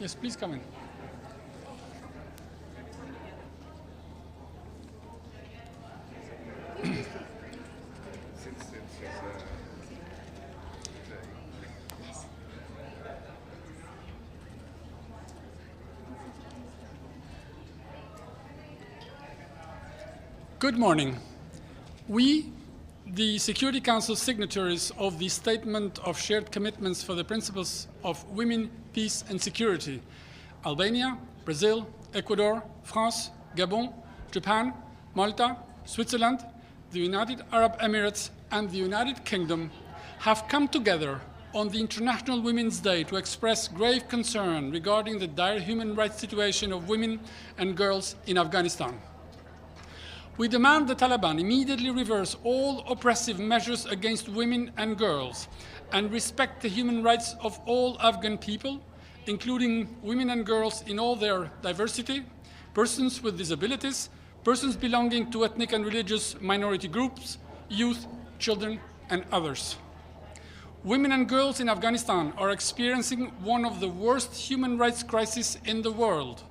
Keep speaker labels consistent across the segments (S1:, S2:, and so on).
S1: Yes, please come in. Good morning. We, the Security Council signatories of the Statement of Shared Commitments for the Principles of Women, Peace and Security, Albania, Brazil, Ecuador, France, Gabon, Japan, Malta, Switzerland, the United Arab Emirates and the United Kingdom have come together on the International Women's Day to express grave concern regarding the dire human rights situation of women and girls in Afghanistan. We demand the Taliban immediately reverse all oppressive measures against women and girls and respect the human rights of all Afghan people, including women and girls in all their diversity, persons with disabilities, persons belonging to ethnic and religious minority groups, youth, children, and others. Women and girls in Afghanistan are experiencing one of the worst human rights crises in the world,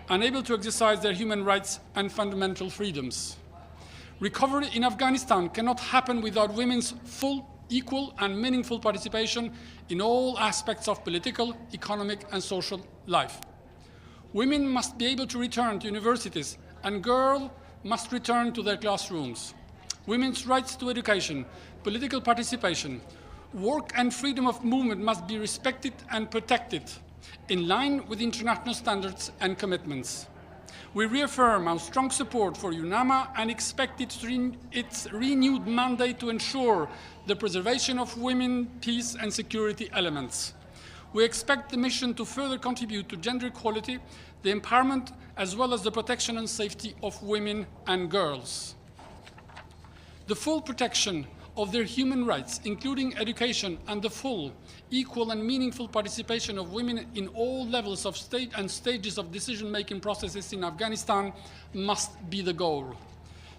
S1: unable to exercise their human rights and fundamental freedoms. Recovery in Afghanistan cannot happen without women's full, equal, and meaningful participation in all aspects of political, economic, and social life. Women must be able to return to universities, and girls must return to their classrooms. Women's rights to education, political participation, work and freedom of movement must be respected and protected, in line with international standards and commitments. We reaffirm our strong support for UNAMA and expect its renewed mandate to ensure the preservation of women, peace and security elements. We expect the mission to further contribute to gender equality, the empowerment, as well as the protection and safety of women and girls. The full protection of their human rights, including education, and the full, equal and meaningful participation of women in all levels of state and stages of decision-making processes in Afghanistan must be the goal.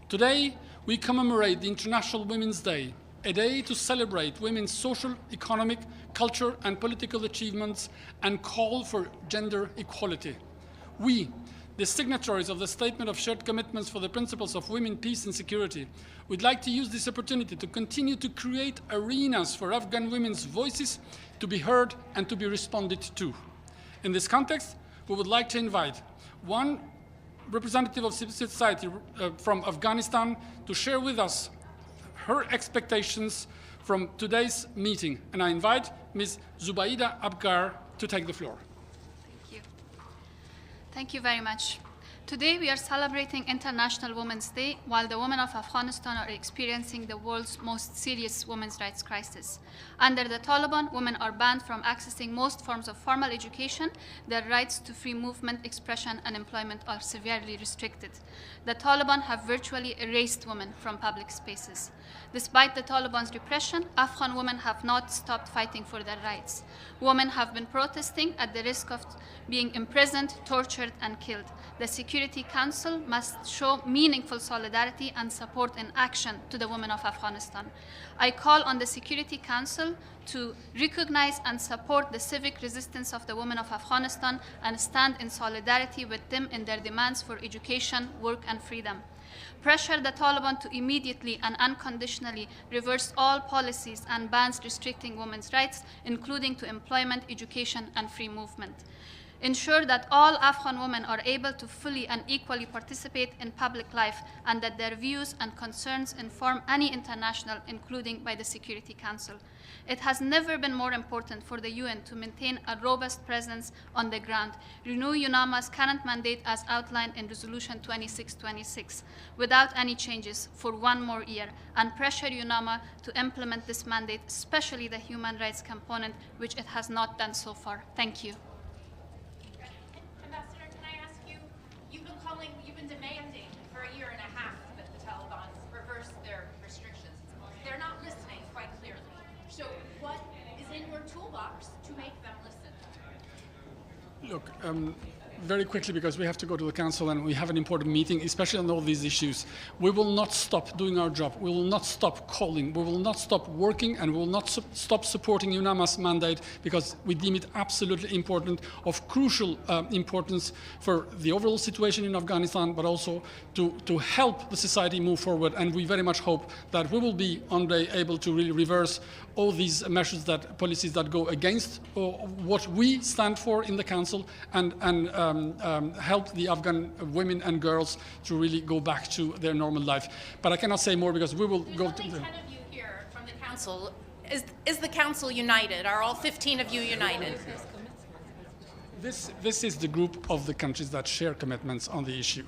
S1: Today, we commemorate the International Women's Day, a day to celebrate women's social, economic, cultural and political achievements and call for gender equality. We, the signatories of the Statement of Shared Commitments for the Principles of Women, Peace and Security, would like to use this opportunity to continue to create arenas for Afghan women's voices to be heard and to be responded to. In this context, we would like to invite one representative of civil society from Afghanistan to share with us her expectations from today's meeting. And I invite Ms. Zubaida Abgar to take the floor.
S2: Thank you very much. Today we are celebrating International Women's Day while the women of Afghanistan are experiencing the world's most serious women's rights crisis. Under the Taliban, women are banned from accessing most forms of formal education. Their rights to free movement, expression, and employment are severely restricted. The Taliban have virtually erased women from public spaces. Despite the Taliban's repression, Afghan women have not stopped fighting for their rights. Women have been protesting at the risk of being imprisoned, tortured, and killed. The Security Council must show meaningful solidarity and support in action to the women of Afghanistan. I call on the Security Council to recognize and support the civic resistance of the women of Afghanistan and stand in solidarity with them in their demands for education, work, and freedom. Pressure the Taliban to immediately and unconditionally reverse all policies and bans restricting women's rights, including to employment, education, and free movement. Ensure that all Afghan women are able to fully and equally participate in public life and that their views and concerns inform any international, including by the Security Council. It has never been more important for the UN to maintain a robust presence on the ground, renew UNAMA's current mandate as outlined in Resolution 2626 without any changes for one more year, and pressure UNAMA to implement this mandate, especially the human rights component, which it has not done so far. Thank you.
S3: Ambassador, can I ask you, you've been demanding for a year and a half that the Taliban reverse their restrictions. They're not listening quite clearly. So what is in your toolbox to make them listen?
S1: Look, very quickly, because we have to go to the council and we have an important meeting, especially on all these issues. We will not stop doing our job. We will not stop calling. We will not stop working, and we will not stop supporting UNAMA's mandate, because we deem it absolutely important, of crucial importance for the overall situation in Afghanistan, but also to help the society move forward. And we very much hope that we will be one day able to really reverse all these measures, policies that go against what we stand for in the council, and help the Afghan women and girls to really go back to their normal life. But I cannot say more, because we will go to
S3: There's only 10 of you here from the council. Is the council united? Are all 15 of you united?
S1: This is the group of the countries that share commitments on the issue.